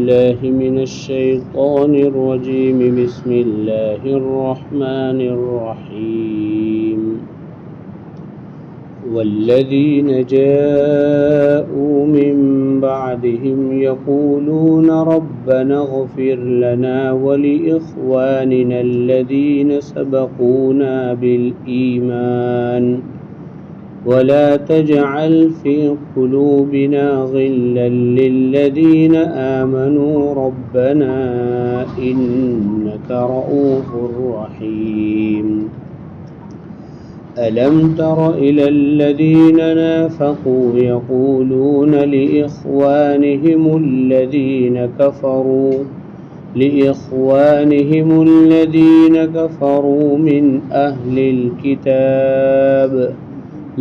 بالله من الشيطان الرجيم. بسم الله الرحمن الرحيم. والذين جاءوا من بعدهم يقولون ربنا اغفر لنا ولإخواننا الذين سبقونا بالإيمان ولا تجعل في قلوبنا غلا للذين آمنوا ربنا إنك رؤوف رحيم. ألم تر إلى الذين نافقوا يقولون لإخوانهم الذين كفروا من أهل الكتاب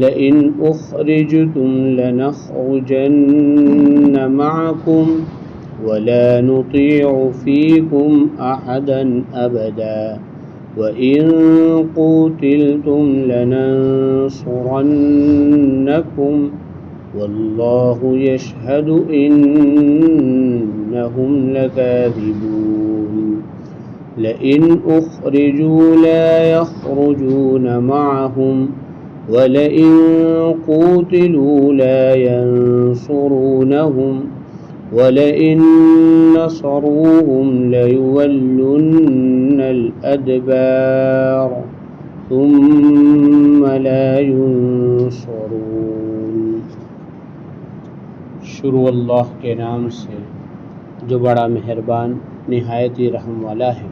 لئن أخرجتم لنخرجن معكم ولا نطيع فيكم أحدا أبدا وإن قوتلتم لننصرنكم والله يشهد إنهم لكاذبون. لئن أخرجوا لا يخرجون معهم ولئن قوتلوا لا ينصرونهم ولئن نصروهم ليولن الأدبار ثم لا ينصرون. شروع اللہ کے نام سے جو بڑا مہربان نہایت ہی رحم والا ہے.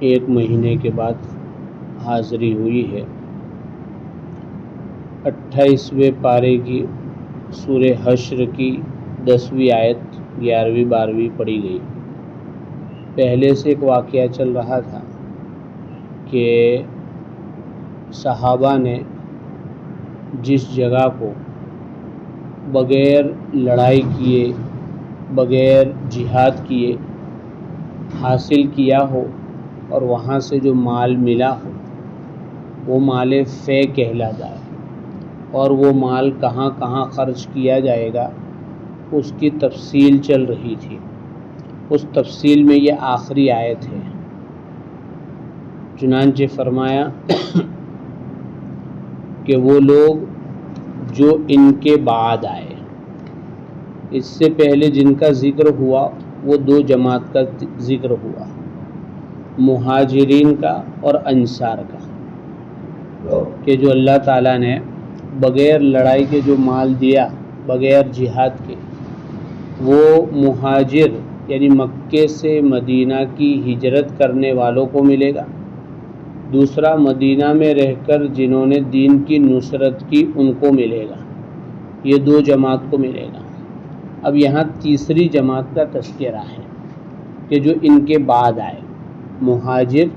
ایک مہینے کے بعد حاضری ہوئی ہے. 28ویں پارے کی سورہ حشر کی 10ویں آیت 11ویں 12ویں پڑھی گئی. پہلے سے ایک واقعہ چل رہا تھا کہ صحابہ نے جس جگہ کو بغیر لڑائی کیے بغیر جہاد کیے حاصل کیا ہو اور وہاں سے جو مال ملا ہو وہ مال فے کہلاتا ہے، اور وہ مال کہاں کہاں خرچ کیا جائے گا اس کی تفصیل چل رہی تھی. اس تفصیل میں یہ آخری آیت ہے. چنانچہ فرمایا کہ وہ لوگ جو ان کے بعد آئے، اس سے پہلے جن کا ذکر ہوا وہ دو جماعت کا ذکر ہوا، مہاجرین کا اور انصار کا، کہ جو اللہ تعالیٰ نے بغیر لڑائی کے جو مال دیا بغیر جہاد کے، وہ مہاجر یعنی مکے سے مدینہ کی ہجرت کرنے والوں کو ملے گا. دوسرا مدینہ میں رہ کر جنہوں نے دین کی نصرت کی ان کو ملے گا. یہ دو جماعت کو ملے گا. اب یہاں تیسری جماعت کا تذکرہ ہے کہ جو ان کے بعد آئے، مہاجر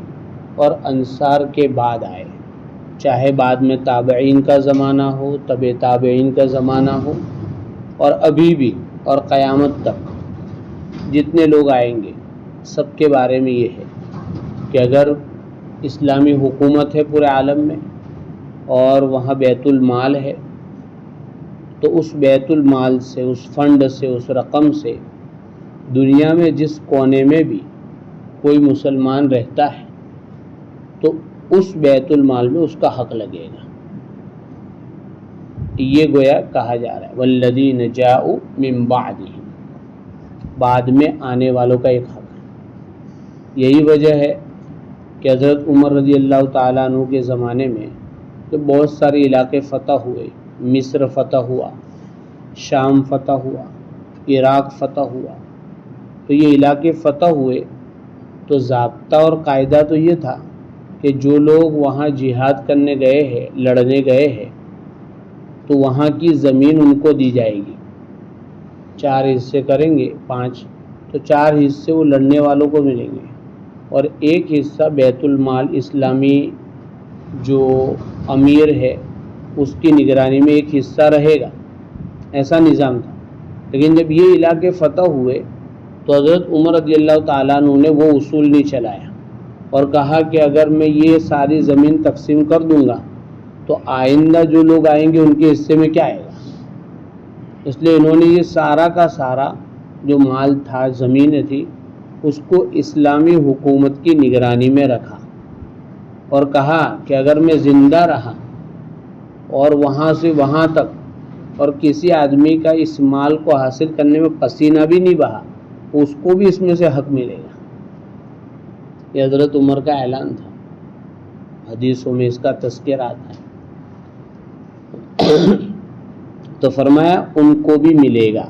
اور انصار کے بعد آئے، چاہے بعد میں تابعین کا زمانہ ہو، تبع تابعین کا زمانہ ہو، اور ابھی بھی اور قیامت تک جتنے لوگ آئیں گے سب کے بارے میں یہ ہے کہ اگر اسلامی حکومت ہے پورے عالم میں اور وہاں بیت المال ہے تو اس بیت المال سے، اس فنڈ سے، اس رقم سے دنیا میں جس کونے میں بھی کوئی مسلمان رہتا ہے تو اس بیت المال میں اس کا حق لگے گا. یہ گویا کہا جا رہا ہے والذین جاءوا من بعدہم، بعد میں آنے والوں کا ایک حق ہے. یہی وجہ ہے کہ حضرت عمر رضی اللہ تعالیٰ عنہ کے زمانے میں کہ بہت سارے علاقے فتح ہوئے، مصر فتح ہوا، شام فتح ہوا، عراق فتح ہوا، تو یہ علاقے فتح ہوئے تو ضابطہ اور قاعدہ تو یہ تھا کہ جو لوگ وہاں جہاد کرنے گئے ہیں، لڑنے گئے ہیں، تو وہاں کی زمین ان کو دی جائے گی. 4 حصے کریں گے، 5، تو 4 حصے وہ لڑنے والوں کو ملیں گے اور ایک حصہ بیت المال اسلامی جو امیر ہے اس کی نگرانی میں ایک حصہ رہے گا. ایسا نظام تھا. لیکن جب یہ علاقے فتح ہوئے تو حضرت عمر رضی اللہ تعالیٰ عنہ نے وہ اصول نہیں چلایا اور کہا کہ اگر میں یہ ساری زمین تقسیم کر دوں گا تو آئندہ جو لوگ آئیں گے ان کے حصے میں کیا آئے گا. اس لیے انہوں نے یہ سارا کا سارا جو مال تھا، زمینیں تھی، اس کو اسلامی حکومت کی نگرانی میں رکھا اور کہا کہ اگر میں زندہ رہا اور وہاں سے وہاں تک اور کسی آدمی کا اس مال کو حاصل کرنے میں پسینہ بھی نہیں بہا، اس کو بھی اس میں سے حق ملے گا۔ یہ حضرت عمر کا اعلان تھا، حدیثوں میں اس کا تذکر آتا ہے۔ تو فرمایا ان کو بھی ملے گا۔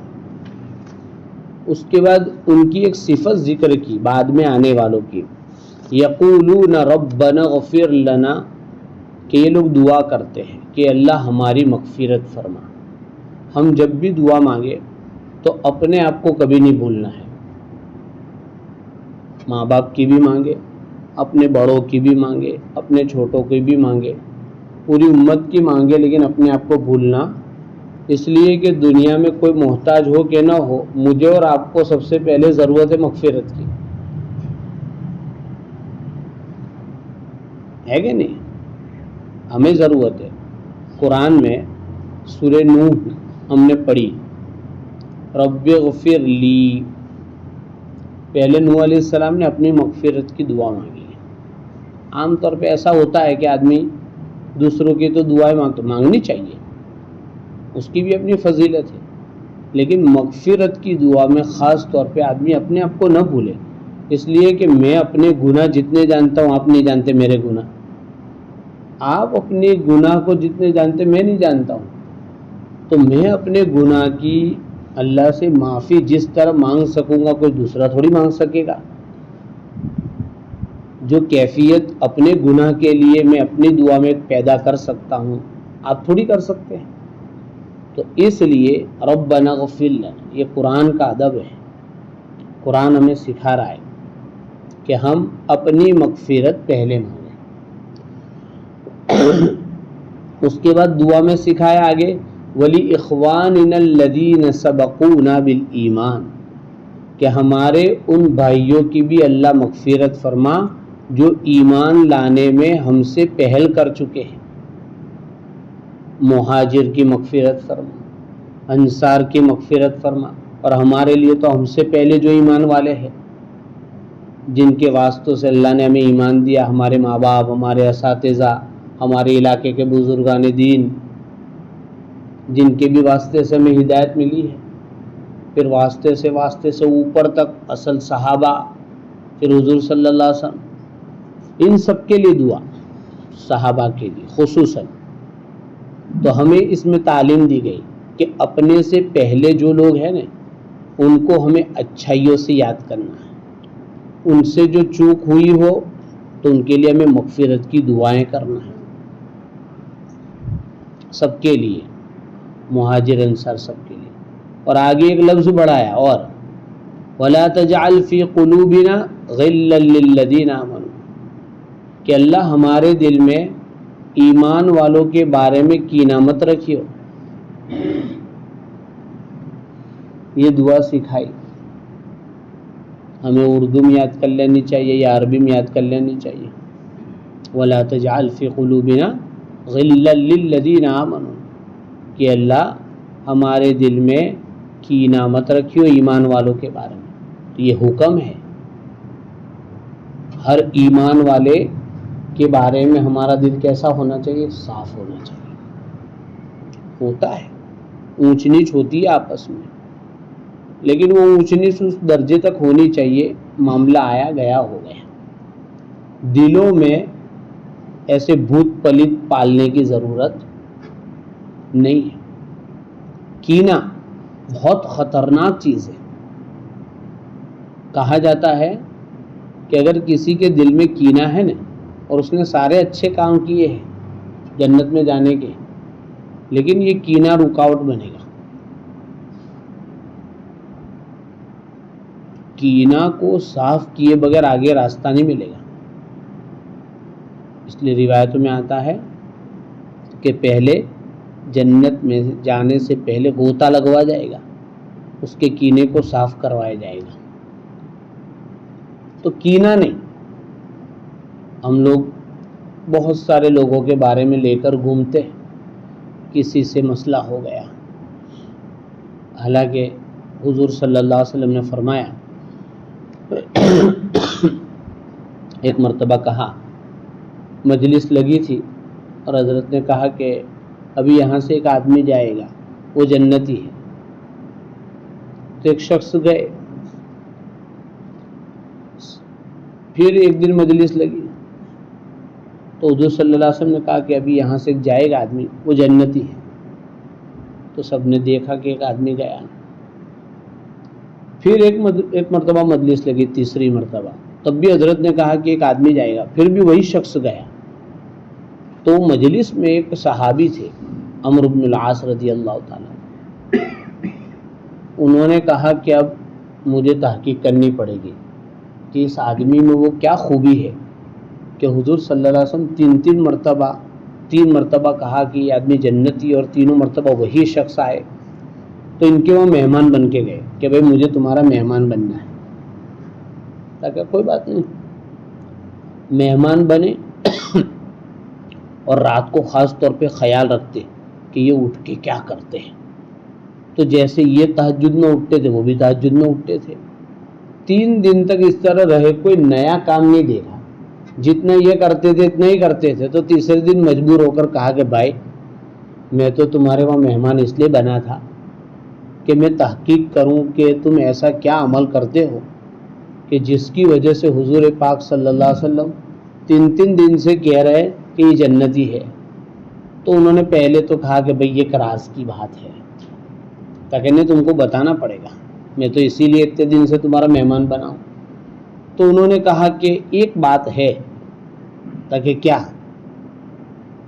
اس کے بعد ان کی ایک صفت ذکر کی بعد میں آنے والوں کی، یقولون ربنا اغفر لنا، کہ یہ لوگ دعا کرتے ہیں کہ اللہ ہماری مغفرت فرما۔ ہم جب بھی دعا مانگے تو اپنے آپ کو کبھی نہیں بھولنا ہے، ماں باپ کی بھی مانگے، اپنے بڑوں کی بھی مانگے، اپنے چھوٹوں کی بھی مانگے، پوری امت کی مانگے، لیکن اپنے آپ کو بھولنا اس لیے کہ دنیا میں کوئی محتاج ہو کہ نہ ہو، مجھے اور آپ کو سب سے پہلے ضرورت ہے مغفرت کی، ہے کہ نہیں؟ ہمیں ضرورت ہے۔ قرآن میں سورہ نوح ہم نے پڑھی، رب اغفر لی، پہلے نوح علیہ السلام نے اپنی مغفرت کی دعا مانگی ہے۔ عام طور پہ ایسا ہوتا ہے کہ آدمی دوسروں کی تو دعائیں مانگنی چاہیے، اس کی بھی اپنی فضیلت ہے، لیکن مغفرت کی دعا میں خاص طور پہ آدمی اپنے آپ کو نہ بھولے، اس لیے کہ میں اپنے گناہ جتنے جانتا ہوں آپ نہیں جانتے میرے گناہ، آپ اپنے گناہ کو جتنے جانتے میں نہیں جانتا ہوں، تو میں اپنے گناہ کی اللہ سے معافی جس طرح مانگ سکوں گا کوئی دوسرا تھوڑی مانگ سکے گا۔ جو کیفیت اپنے گناہ کے لیے میں اپنی دعا میں پیدا کر سکتا ہوں آپ تھوڑی کر سکتے ہیں۔ تو اس لیے ربنا اغفر لنا، یہ قرآن کا ادب ہے، قرآن ہمیں سکھا رہا ہے کہ ہم اپنی مغفرت پہلے مانگیں۔ اس کے بعد دعا میں سکھایا آگے وَلِإِخْوَانِنَا الَّذِينَ سَبَقُونَا بِالْإِيمَانِ، کہ ہمارے ان بھائیوں کی بھی اللہ مغفرت فرما جو ایمان لانے میں ہم سے پہل کر چکے ہیں۔ مہاجر کی مغفرت فرما، انصار کی مغفرت فرما، اور ہمارے لیے تو ہم سے پہلے جو ایمان والے ہیں جن کے واسطوں سے اللہ نے ہمیں ایمان دیا، ہمارے ماں باپ، ہمارے اساتذہ، ہمارے علاقے کے بزرگان دین، جن کے بھی واسطے سے ہمیں ہدایت ملی ہے، پھر واسطے سے اوپر تک اصل صحابہ، پھر حضور صلی اللہ علیہ وسلم، ان سب کے لیے دعا، صحابہ کے لیے خصوصاً۔ تو ہمیں اس میں تعلیم دی گئی کہ اپنے سے پہلے جو لوگ ہیں نا ان کو ہمیں اچھائیوں سے یاد کرنا ہے، ان سے جو چوک ہوئی ہو تو ان کے لیے ہمیں مغفرت کی دعائیں کرنا ہے، سب کے لیے، مہاجر انصار سب کے لیے۔ اور آگے ایک لفظ بڑھایا اور وَلَا تَجْعَلْ فِي قُلُوبِنَا غِلًّا لِّلَّذِينَ آمَنُوا، کہ اللہ ہمارے دل میں ایمان والوں کے بارے میں کینہ مت رکھیو۔ یہ دعا سکھائی ہمیں، اردو میں یاد کر لینی چاہیے یا عربی میں یاد کر لینی چاہیے، وَلَا تَجْعَلْ فِي قُلُوبِنَا غِلًّا لِّلَّذِينَ آمَنُوا، کہ اللہ ہمارے دل میں کینہ مت رکھیو ایمان والوں کے بارے میں۔ تو یہ حکم ہے، ہر ایمان والے کے بارے میں ہمارا دل کیسا ہونا چاہیے؟ صاف ہونا چاہیے۔ ہوتا ہے اونچ نیچ ہوتی ہے آپس میں، لیکن وہ اونچ نیچ اس درجے تک ہونی چاہیے، معاملہ آیا گیا ہو گیا۔ دلوں میں ایسے بھوت پلیت پالنے کی ضرورت نہیں ہے۔ کینہ بہت خطرناک چیز ہے۔ کہا جاتا ہے کہ اگر کسی کے دل میں کینہ ہے نا اور اس نے سارے اچھے کام کیے ہیں جنت میں جانے کے، لیکن یہ کینہ رکاوٹ بنے گا۔ کینہ کو صاف کیے بغیر آگے راستہ نہیں ملے گا۔ اس لیے روایتوں میں آتا ہے کہ پہلے جنت میں جانے سے پہلے غوطہ لگوا جائے گا، اس کے کینے کو صاف کروایا جائے گا۔ تو کینہ نہیں، ہم لوگ بہت سارے لوگوں کے بارے میں لے کر گھومتے ہیں، کسی سے مسئلہ ہو گیا، حالانکہ حضور صلی اللہ علیہ وسلم نے فرمایا، ایک مرتبہ کہا، مجلس لگی تھی اور حضرت نے کہا کہ ابھی یہاں سے ایک آدمی جائے گا، وہ جنتی ہے. تو ایک شخص گئے. پھر ایک دن مجلس لگی تو حضور صلی اللہ علیہ وسلم نے کہا کہ ابھی یہاں سے ایک جائے گا آدمی، وہ جنتی ہے. تو سب نے دیکھا کہ ایک آدمی گیا. پھر ایک مرتبہ مجلس لگی، تیسری مرتبہ، تب بھی حضرت نے کہا کہ ایک آدمی جائے گا، پھر بھی وہی شخص گیا. تو مجلس میں ایک صحابی تھے، عمرو بن العاص رضی اللہ تعالیٰ. انہوں نے کہا کہ اب مجھے تحقیق کرنی پڑے گی کہ اس آدمی میں وہ کیا خوبی ہے کہ حضور صلی اللہ علیہ وسلم تین مرتبہ کہا کہ یہ آدمی جنتی، اور تینوں مرتبہ وہی شخص آئے. تو ان کے وہ مہمان بن کے گئے کہ بھائی مجھے تمہارا مہمان بننا ہے. تاکہ کوئی بات نہیں، مہمان بنے اور رات کو خاص طور پہ خیال رکھتے کہ یہ اٹھ کے کیا کرتے ہیں. تو جیسے یہ تہجد میں اٹھتے تھے وہ بھی تہجد میں اٹھتے تھے. 3 دن تک اس طرح رہے، کوئی نیا کام نہیں دیکھا، جتنا یہ کرتے تھے اتنا ہی کرتے تھے. تو تیسرے دن مجبور ہو کر کہا کہ بھائی میں تو تمہارے وہاں مہمان اس لیے بنا تھا کہ میں تحقیق کروں کہ تم ایسا کیا عمل کرتے ہو کہ جس کی وجہ سے حضور پاک صلی اللہ علیہ وسلم 3 دن سے کہہ رہے کہ یہ جنتی ہے. تو انہوں نے پہلے تو کہا کہ بھئی یہ ایک راز کی بات ہے، تاکہ نہیں تم کو بتانا پڑے گا، میں تو اسی لیے اتنے دن سے تمہارا مہمان بنا ہوں. تو انہوں نے کہا کہ ایک بات ہے، تاکہ کیا،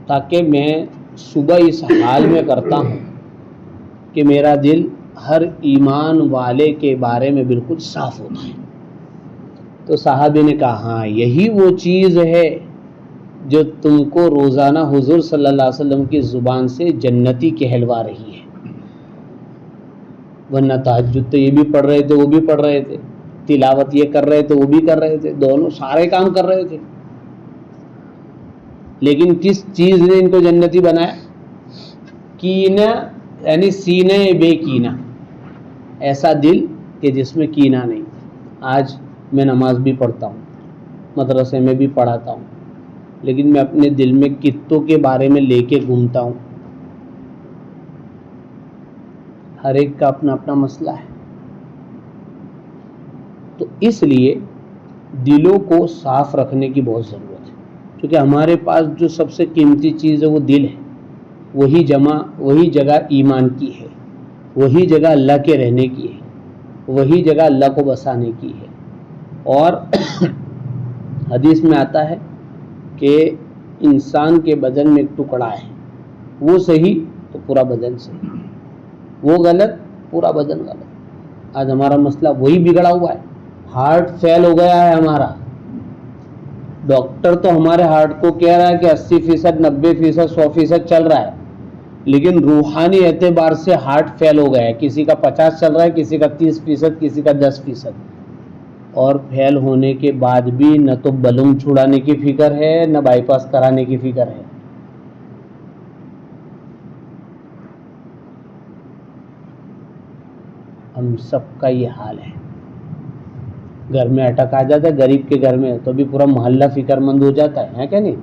تاکہ میں صبح اس حال میں کرتا ہوں کہ میرا دل ہر ایمان والے کے بارے میں بالکل صاف ہوتا ہے. تو صحابی نے کہا ہاں یہی وہ چیز ہے جو تم کو روزانہ حضور صلی اللہ علیہ وسلم کی زبان سے جنتی کہلوا رہی ہے. ورنہ تہجد تو یہ بھی پڑھ رہے تھے وہ بھی پڑھ رہے تھے، تلاوت یہ کر رہے تھے وہ بھی کر رہے تھے، دونوں سارے کام کر رہے تھے. لیکن کس چیز نے ان کو جنتی بنایا؟ کینہ، یعنی سینہ بے کینہ، ایسا دل کہ جس میں کینہ نہیں. آج میں نماز بھی پڑھتا ہوں، مدرسے میں بھی پڑھاتا ہوں، لیکن میں اپنے دل میں کتوں کے بارے میں لے کے گھومتا ہوں. ہر ایک کا اپنا اپنا مسئلہ ہے. تو اس لیے دلوں کو صاف رکھنے کی بہت ضرورت ہے، کیونکہ ہمارے پاس جو سب سے قیمتی چیز ہے وہ دل ہے. وہی جگہ ایمان کی ہے، وہی جگہ اللہ کے رہنے کی ہے، وہی جگہ اللہ کو بسانے کی ہے. اور حدیث میں آتا ہے کہ انسان کے بدن میں ایک ٹکڑا ہے، وہ صحیح تو پورا بدن صحیح، وہ غلط پورا بدن غلط. آج ہمارا مسئلہ وہی بگڑا ہوا ہے. ہارٹ فیل ہو گیا ہے ہمارا. ڈاکٹر تو ہمارے ہارٹ کو کہہ رہا ہے کہ 80%، 90%، 100% چل رہا ہے، لیکن روحانی اعتبار سے ہارٹ فیل ہو گیا ہے. کسی کا 50 چل رہا ہے، کسی کا 30%، کسی کا 10%. اور فیل ہونے کے بعد بھی نہ تو بلوم چھڑانے کی فکر ہے نہ بائی پاس کرانے کی فکر ہے. ہم سب کا یہ حال ہے. گھر میں اٹک آ جاتا ہے، غریب کے گھر میں، تو بھی پورا محلہ فکر مند ہو جاتا ہے کیا نہیں؟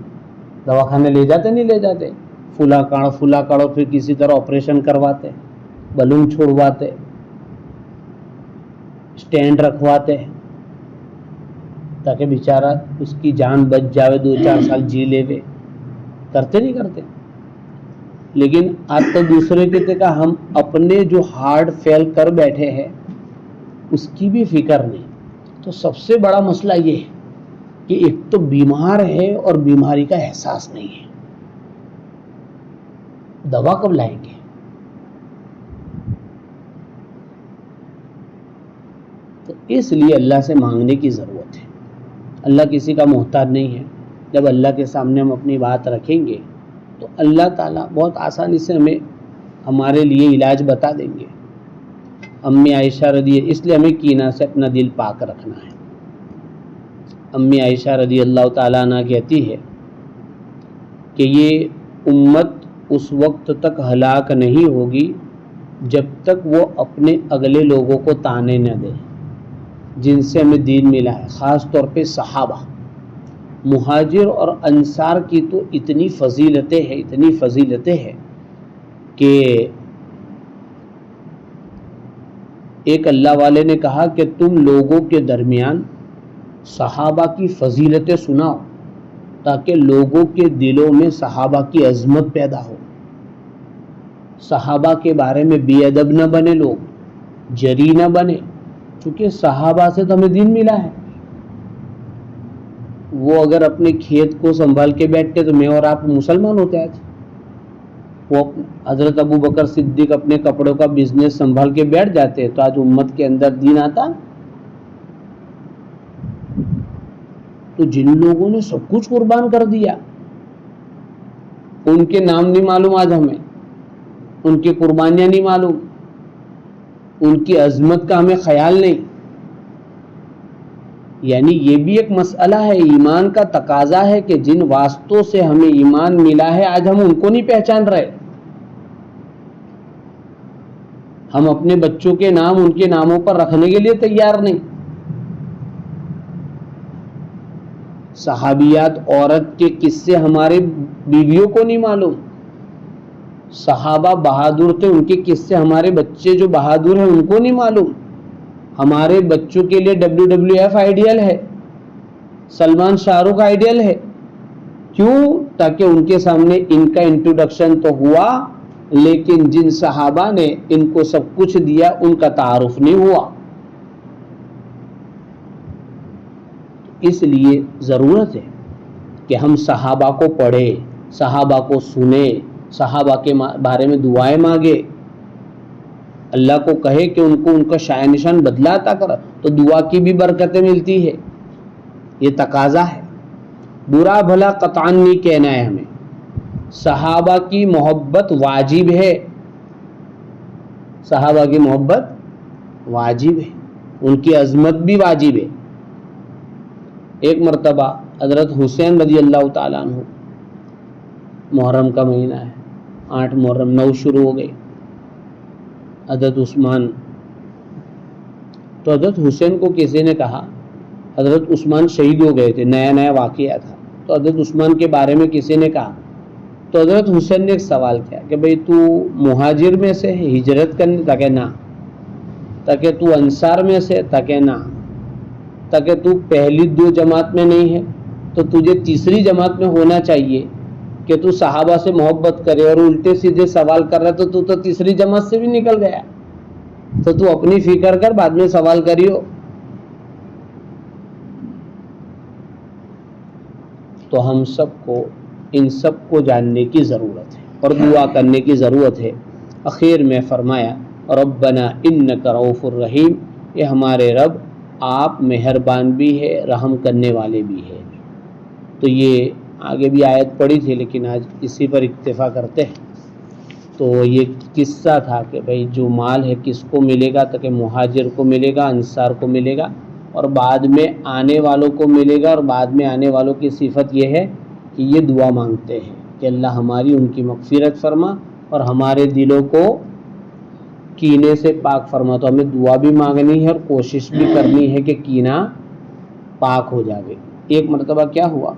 دواخانے لے جاتے نہیں لے جاتے، فلا کاڑو، پھر کسی طرح آپریشن کرواتے، بلوم چھوڑواتے، اسٹینڈ رکھواتے تاکہ بیچارہ اس کی جان بچ جاوے، 2-4 سال جی لے وے. کرتے نہیں کرتے. لیکن آج تو دوسرے کے تک ہم اپنے جو ہارٹ فیل کر بیٹھے ہیں اس کی بھی فکر نہیں. تو سب سے بڑا مسئلہ یہ ہے کہ ایک تو بیمار ہے اور بیماری کا احساس نہیں ہے. دوا کب لائیں گے؟ تو اس لیے اللہ سے مانگنے کی ضرورت ہے. اللہ کسی کا محتاج نہیں ہے. جب اللہ کے سامنے ہم اپنی بات رکھیں گے تو اللہ تعالیٰ بہت آسانی سے ہمارے لیے علاج بتا دیں گے. امی عائشہ رضی، اس لیے ہمیں کینہ سے اپنا دل پاک رکھنا ہے. امی عائشہ رضی اللہ تعالیٰ عنہ کہتی ہے کہ یہ امت اس وقت تک ہلاک نہیں ہوگی جب تک وہ اپنے اگلے لوگوں کو تانے نہ دے جن سے ہمیں دین ملا ہے، خاص طور پہ صحابہ، مہاجر اور انصار کی تو اتنی فضیلتیں ہیں کہ ایک اللہ والے نے کہا کہ تم لوگوں کے درمیان صحابہ کی فضیلتیں سناؤ تاکہ لوگوں کے دلوں میں صحابہ کی عظمت پیدا ہو، صحابہ کے بارے میں بے ادب نہ بنے، لوگ جری نہ بنے، کیونکہ صحابہ سے تو ہمیں دین ملا ہے۔ وہ اگر اپنے کھیت کو سنبھال کے بیٹھتے تو میں اور آپ مسلمان ہوتے آج۔ وہ حضرت ابو بکر صدیق اپنے کپڑوں کا بزنس سنبھال کے بیٹھ جاتے تو آج امت کے اندر دین آتا۔ تو جن لوگوں نے سب کچھ قربان کر دیا ان کے نام نہیں معلوم آج ہمیں، ان کی قربانیاں نہیں معلوم، ان کی عظمت کا ہمیں خیال نہیں۔ یعنی یہ بھی ایک مسئلہ ہے، ایمان کا تقاضا ہے کہ جن واسطوں سے ہمیں ایمان ملا ہے آج ہم ان کو نہیں پہچان رہے۔ ہم اپنے بچوں کے نام ان کے ناموں پر رکھنے کے لیے تیار نہیں۔ صحابیات عورت کے قصے ہمارے بیویوں کو نہیں معلوم، صحابہ بہادر تھے ان کے قصے ہمارے بچے جو بہادر ہیں ان کو نہیں معلوم۔ ہمارے بچوں کے لیے WWF آئیڈیل ہے، سلمان شاہ رخ آئیڈیل ہے، کیوں؟ تاکہ ان کے سامنے ان کا انٹروڈکشن تو ہوا لیکن جن صحابہ نے ان کو سب کچھ دیا ان کا تعارف نہیں ہوا۔ اس لیے ضرورت ہے کہ ہم صحابہ کو پڑھیں، صحابہ کو سنیں، صحابہ کے بارے میں دعائیں مانگے، اللہ کو کہے کہ ان کا شایع نشان بدلا عطا کرا تو دعا کی بھی برکتیں ملتی ہے۔ یہ تقاضا ہے، برا بھلا قطعاً نہیں کہنا ہے ہمیں۔ صحابہ کی محبت واجب ہے، صحابہ کی محبت واجب ہے، ان کی عظمت بھی واجب ہے۔ ایک مرتبہ حضرت حسین رضی اللہ تعالیٰ عنہ، محرم کا مہینہ ہے، 8 محرم 9 شروع ہو گئی، حضرت عثمان، تو حضرت حسین کو کسی نے کہا، حضرت عثمان شہید ہو گئے تھے، نیا واقعہ تھا، تو حضرت عثمان کے بارے میں کسی نے کہا، تو حضرت حسین نے ایک سوال کیا کہ بھئی تو مہاجر میں سے ہے ہجرت کرنے؟ تاکہ نہ۔ تاکہ تو انصار میں سے؟ تاکہ نہ۔ تاکہ تو پہلی 2 جماعت میں نہیں ہے تو تجھے تیسری جماعت میں ہونا چاہیے کہ تو صحابہ سے محبت کرے، اور الٹے سیدھے سوال کر رہا تو تیسری جماعت سے بھی نکل گیا۔ تو اپنی فکر کر، بعد میں سوال کریو۔ تو ہم سب کو ان سب کو جاننے کی ضرورت ہے اور دعا کرنے کی ضرورت ہے۔ اخیر میں فرمایا ربنا انک رؤوف الرحیم، یہ ہمارے رب آپ مہربان بھی ہے، رحم کرنے والے بھی ہے۔ تو یہ آگے بھی آیت پڑھی تھی لیکن آج اسی پر اکتفا کرتے ہیں۔ تو یہ قصہ تھا کہ بھئی جو مال ہے کس کو ملے گا، تاکہ مہاجر کو ملے گا، انصار کو ملے گا، اور بعد میں آنے والوں کو ملے گا۔ اور بعد میں آنے والوں کی صفت یہ ہے کہ یہ دعا مانگتے ہیں کہ اللہ ہماری ان کی مغفرت فرما اور ہمارے دلوں کو کینے سے پاک فرما۔ تو ہمیں دعا بھی مانگنی ہے اور کوشش بھی کرنی ہے کہ کینہ پاک ہو جائے۔ ایک مرتبہ کیا ہوا،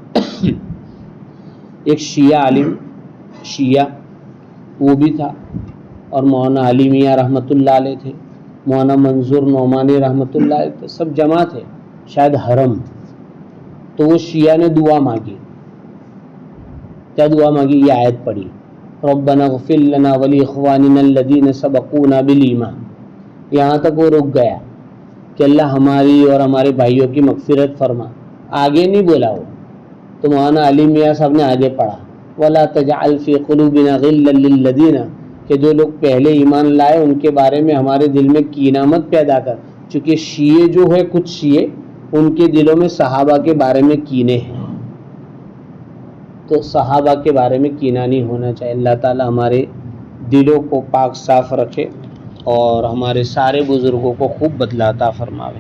ایک شیعہ عالم، شیعہ وہ بھی تھا، اور مولانا علی میاں رحمۃ اللہ علیہ تھے، مولانا منظور نعمانی رحمۃ اللہ علیہ تھے، سب جمع تھے، شاید حرم۔ تو وہ شیعہ نے دعا مانگی، کیا دعا مانگی؟ یہ آیت پڑھی ربنا اغفر لنا ولاخواننا الذین سبقونا بالایمان۔ یہاں تک وہ رک گیا کہ اللہ ہماری اور ہمارے بھائیوں کی مغفرت فرما، آگے نہیں بولا وہ۔ تو مولانا علی میاں صاحب نے آگے پڑھا ولا تجعل فی قلوبنا غلا للذین، کہ جو لوگ پہلے ایمان لائے ان کے بارے میں ہمارے دل میں کینہ مت پیدا کر، چونکہ شیعہ جو ہے، کچھ شیعہ ان کے دلوں میں صحابہ کے بارے میں کینے ہیں، تو صحابہ کے بارے میں کینہ نہیں ہونا چاہیے۔ اللہ تعالی ہمارے دلوں کو پاک صاف رکھے اور ہمارے سارے بزرگوں کو خوب بدلہ عطا فرماوے۔